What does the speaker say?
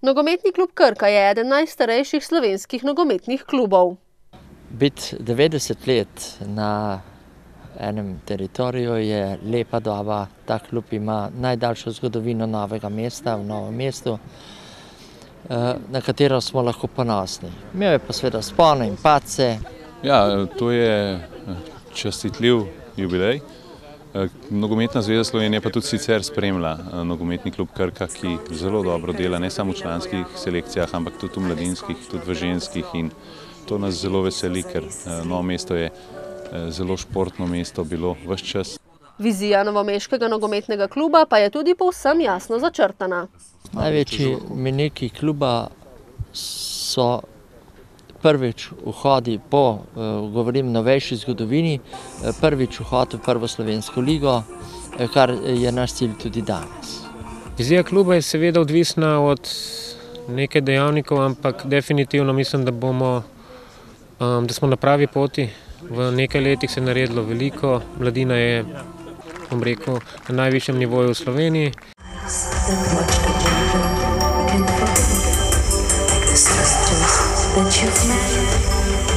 Nogometni klub Krka je eden najstarejših slovenskih nogometnih klubov. Biti 90 let na enem teritoriju je lepa doba. Ta klub ima najdaljšo zgodovino Novega mesta v Novem mestu, na katero smo lahko ponosni. Imel je pa seveda spone in padce. Ja, to je častitljiv jubilej. Nogometna zveza Slovenije pa tudi sicer spremlja nogometni klub Krka, ki zelo dobro dela, ne samo v članskih selekcijah, ampak tudi v mladinskih, tudi v ženskih, in to nas zelo veseli, ker Novo mesto je zelo športno mesto bilo ves čas. Vizija novomeškega nogometnega kluba pa je tudi povsem jasno začrtana. Največji mejniki kluba so prvič vhodi po, govorim, novejši zgodovini, prvič vhod v prvo slovensko ligo, kar je naš cilj tudi danes. Vizija kluba je seveda odvisna od nekaj dejavnikov, ampak definitivno mislim, da smo na pravi poti. V nekaj letih se je naredilo veliko, mladina je, bom rekel, na najvišjem nivoju v Sloveniji. That you've met.